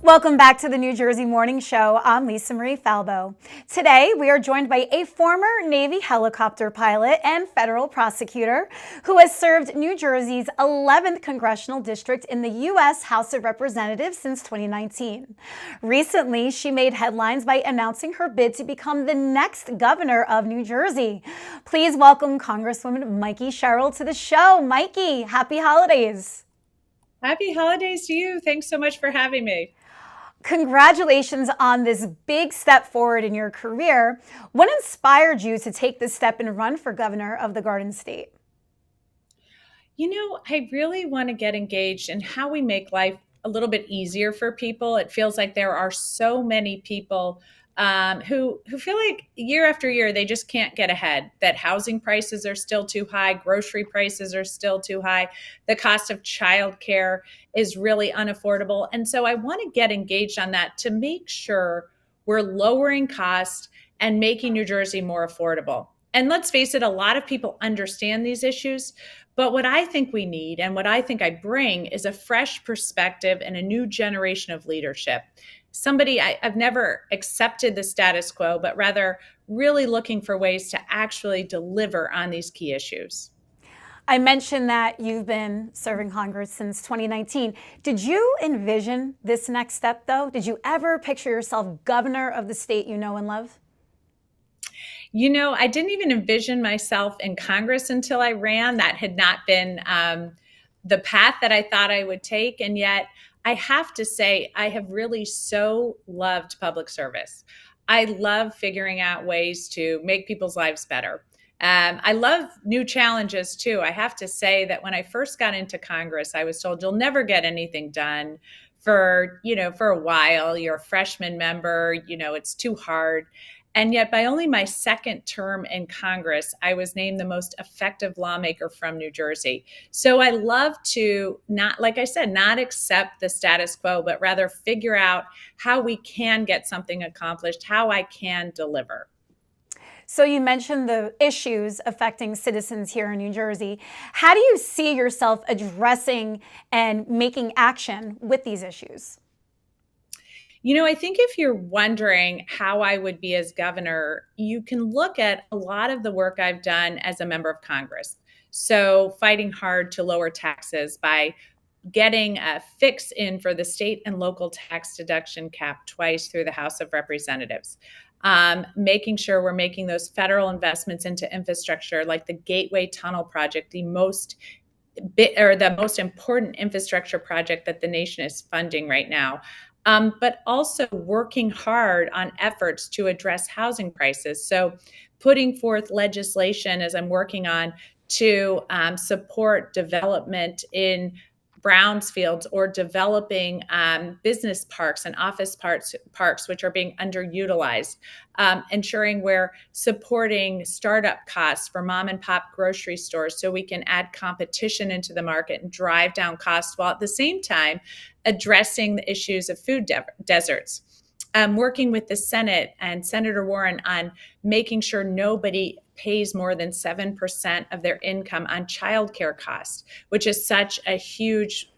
Welcome back to the New Jersey Morning Show. I'm Lisa Marie Falbo. Today, we are joined by a former Navy helicopter pilot and federal prosecutor who has served New Jersey's 11th Congressional District in the U.S. House of Representatives since 2019. Recently, she made headlines by announcing her bid to become the next governor of New Jersey. Please welcome Congresswoman Mikie Sherrill to the show. Mikie, happy holidays. Happy holidays to you. Thanks so much for having me. Congratulations on this big step forward in your career. What inspired you to take this step and run for governor of the Garden State? I really want to get engaged in how we make life a little bit easier for people. It feels like there are so many people who feel like year after year they just can't get ahead, that housing prices are still too high, grocery prices are still too high, the cost of childcare is really unaffordable. And so I want to get engaged on that to make sure we're lowering costs and making New Jersey more affordable. And let's face it, a lot of people understand these issues. But what I think we need and what I think I bring is a fresh perspective and a new generation of leadership. I've never accepted the status quo, but rather really looking for ways to actually deliver on these key issues. I mentioned that you've been serving Congress since 2019. Did you envision this next step, though? Did you ever picture yourself governor of the state you know and love? I didn't even envision myself in Congress until I ran. That had not been the path that I thought I would take. And yet, I have to say, I have really so loved public service. I love figuring out ways to make people's lives better. I love new challenges too. I have to say that when I first got into Congress, I was told you'll never get anything done for a while. You're a freshman member, it's too hard. And yet, by only my second term in Congress, I was named the most effective lawmaker from New Jersey. So I love to not, like I said, not accept the status quo, but rather figure out how we can get something accomplished, how I can deliver. So you mentioned the issues affecting citizens here in New Jersey. How do you see yourself addressing and making action with these issues? I think if you're wondering how I would be as governor, you can look at a lot of the work I've done as a member of Congress. So, fighting hard to lower taxes by getting a fix in for the state and local tax deduction cap twice through the House of Representatives. Making sure we're making those federal investments into infrastructure like the Gateway Tunnel project, the most important infrastructure project that the nation is funding right now. But also working hard on efforts to address housing prices. So putting forth legislation as I'm working on to support development in brownfields or developing business parks and office parks which are being underutilized, ensuring we're supporting startup costs for mom and pop grocery stores so we can add competition into the market and drive down costs while at the same time addressing the issues of food deserts. Working with the Senate and Senator Warren on making sure nobody pays more than 7% of their income on childcare costs, which is such a huge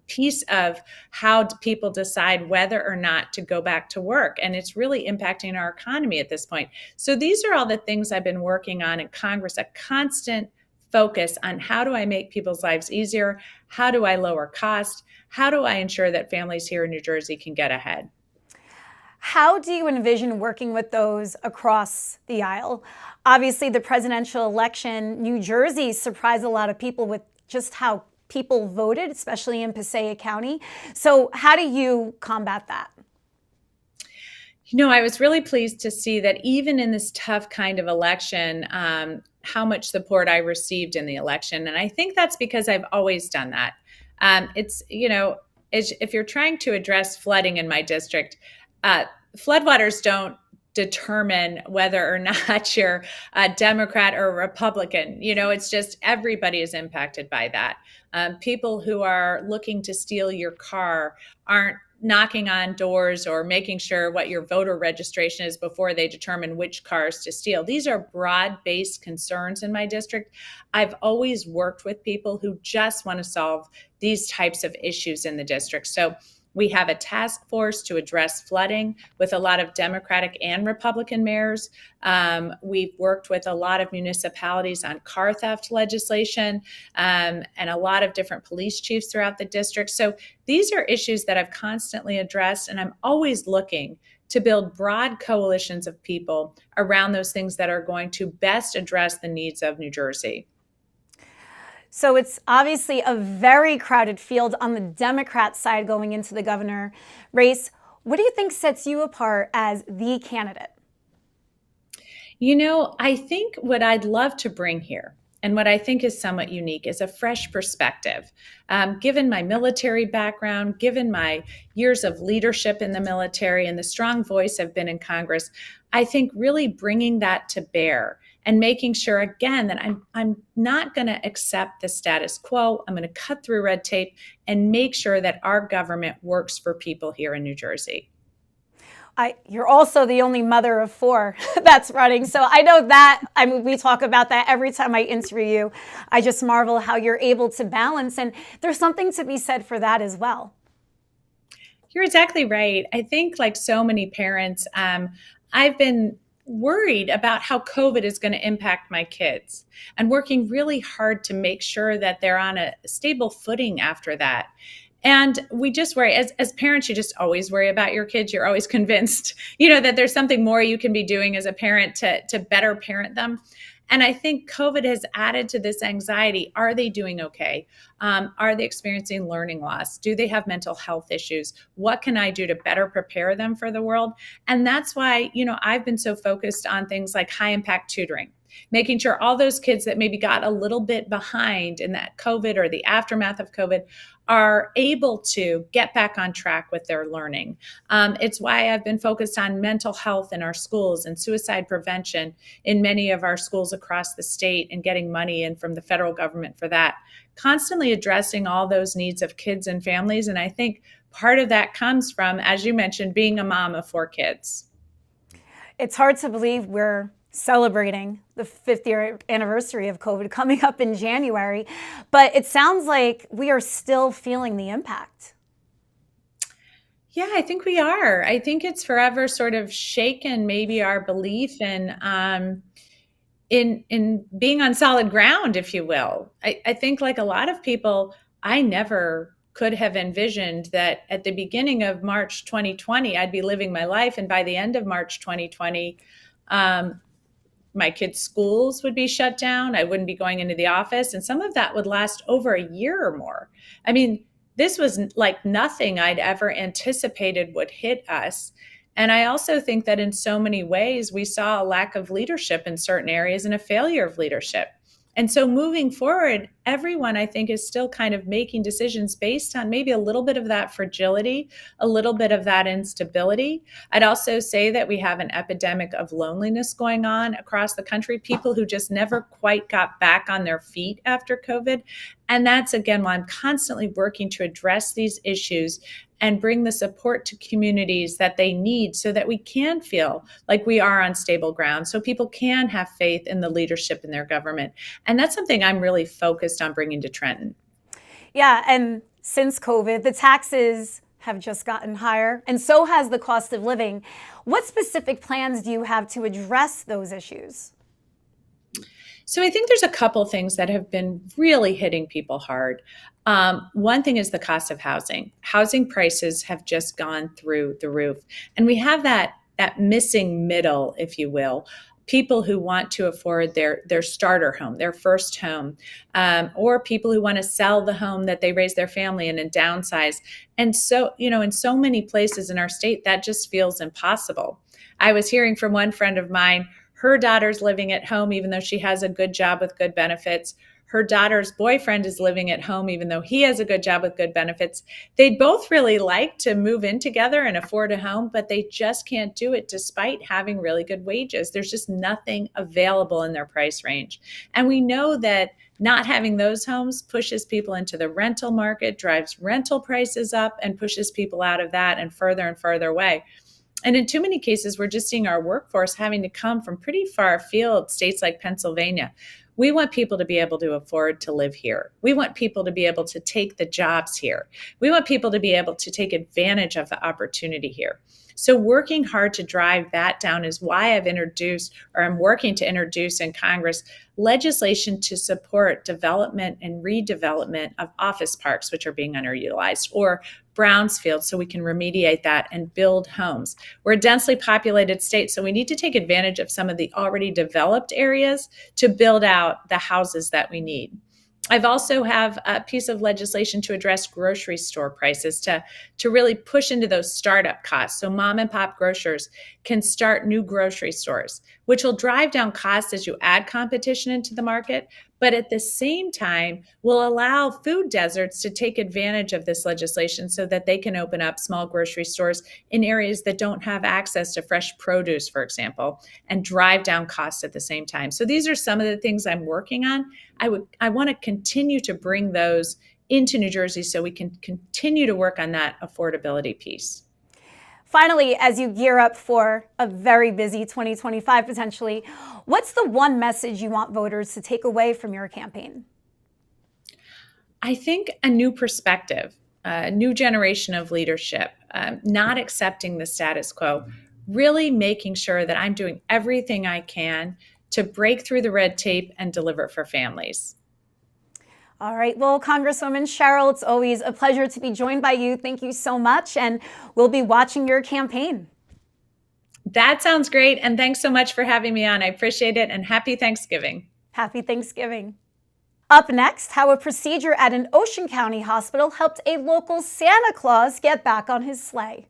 piece of how people decide whether or not to go back to work. And it's really impacting our economy at this point. So these are all the things I've been working on in Congress, a constant focus on how do I make people's lives easier? How do I lower cost? How do I ensure that families here in New Jersey can get ahead? How do you envision working with those across the aisle? Obviously, the presidential election, New Jersey surprised a lot of people with just how people voted, especially in Passaic County. So how do you combat that? I was really pleased to see that even in this tough kind of election, how much support I received in the election. And I think that's because I've always done that. If you're trying to address flooding in my district, floodwaters don't determine whether or not you're a Democrat or a Republican. It's just everybody is impacted by that. People who are looking to steal your car aren't knocking on doors or making sure what your voter registration is before they determine which cars to steal. These are broad-based concerns in my district. I've always worked with people who just want to solve these types of issues in the district. So We have a task force to address flooding with a lot of Democratic and Republican mayors. We've worked with a lot of municipalities on car theft legislation, and a lot of different police chiefs throughout the district. So these are issues that I've constantly addressed, and I'm always looking to build broad coalitions of people around those things that are going to best address the needs of New Jersey. So it's obviously a very crowded field on the Democrat side going into the governor race. What do you think sets you apart as the candidate? I think what I'd love to bring here, and what I think is somewhat unique, is a fresh perspective. Given my military background, given my years of leadership in the military and the strong voice I've been in Congress, I think really bringing that to bear and making sure, again, that I'm not going to accept the status quo. I'm going to cut through red tape and make sure that our government works for people here in New Jersey. You're also the only mother of 4 that's running. So I know that, we talk about that every time I interview you. I just marvel how you're able to balance. And there's something to be said for that as well. You're exactly right. I think, like so many parents, I've been worried about how COVID is going to impact my kids and working really hard to make sure that they're on a stable footing after that. And we just worry, as parents, you just always worry about your kids. You're always convinced, that there's something more you can be doing as a parent to better parent them. And I think COVID has added to this anxiety. Are they doing okay? Are they experiencing learning loss? Do they have mental health issues? What can I do to better prepare them for the world? And that's why, I've been so focused on things like high impact tutoring, making sure all those kids that maybe got a little bit behind in that COVID or the aftermath of COVID are able to get back on track with their learning. It's why I've been focused on mental health in our schools and suicide prevention in many of our schools across the state, and getting money in from the federal government for that, constantly addressing all those needs of kids and families. And I think part of that comes from, as you mentioned, being a mom of 4 kids. It's hard to believe we're celebrating the 5th year anniversary of COVID coming up in January, but it sounds like we are still feeling the impact. Yeah, I think we are. I think it's forever sort of shaken maybe our belief in being on solid ground, if you will. I think, like a lot of people, I never could have envisioned that at the beginning of March 2020, I'd be living my life, and by the end of March 2020, my kids' schools would be shut down. I wouldn't be going into the office. And some of that would last over a year or more. I mean, this was like nothing I'd ever anticipated would hit us. And I also think that in so many ways, we saw a lack of leadership in certain areas and a failure of leadership. And so moving forward, everyone, I think, is still kind of making decisions based on maybe a little bit of that fragility, a little bit of that instability. I'd also say that we have an epidemic of loneliness going on across the country, people who just never quite got back on their feet after COVID. And that's, again, why I'm constantly working to address these issues and bring the support to communities that they need so that we can feel like we are on stable ground, so people can have faith in the leadership in their government. And that's something I'm really focused on bringing to Trenton. Yeah, and since COVID, the taxes have just gotten higher, and so has the cost of living. What specific plans do you have to address those issues? So I think there's a couple things that have been really hitting people hard. One thing is the cost of housing. Housing prices have just gone through the roof. And we have that missing middle, if you will, people who want to afford their starter home, their first home, or people who want to sell the home that they raise their family in and downsize. And so, in so many places in our state, that just feels impossible. I was hearing from one friend of mine, her daughter's living at home, even though she has a good job with good benefits. Her daughter's boyfriend is living at home, even though he has a good job with good benefits. They'd both really like to move in together and afford a home, but they just can't do it despite having really good wages. There's just nothing available in their price range. And we know that not having those homes pushes people into the rental market, drives rental prices up, and pushes people out of that and further away. And in too many cases, we're just seeing our workforce having to come from pretty far afield, states like Pennsylvania, We want people to be able to afford to live here. We want people to be able to take the jobs here. We want people to be able to take advantage of the opportunity here. So working hard to drive that down is why I've introduced, or I'm working to introduce in Congress, legislation to support development and redevelopment of office parks, which are being underutilized, or brownfields, so we can remediate that and build homes. We're a densely populated state, so we need to take advantage of some of the already developed areas to build out the houses that we need. I've also have a piece of legislation to address grocery store prices to really push into those startup costs. So mom and pop grocers can start new grocery stores, which will drive down costs as you add competition into the market, but at the same time will allow food deserts to take advantage of this legislation so that they can open up small grocery stores in areas that don't have access to fresh produce, for example, and drive down costs at the same time. So these are some of the things I'm working on. I want to continue to bring those into New Jersey so we can continue to work on that affordability piece. Finally, as you gear up for a very busy 2025 potentially, what's the one message you want voters to take away from your campaign? I think a new perspective, a new generation of leadership, not accepting the status quo, really making sure that I'm doing everything I can to break through the red tape and deliver for families. All right. Well, Congresswoman Sherrill, it's always a pleasure to be joined by you. Thank you so much. And we'll be watching your campaign. That sounds great. And thanks so much for having me on. I appreciate it. And happy Thanksgiving. Happy Thanksgiving. Up next, how a procedure at an Ocean County hospital helped a local Santa Claus get back on his sleigh.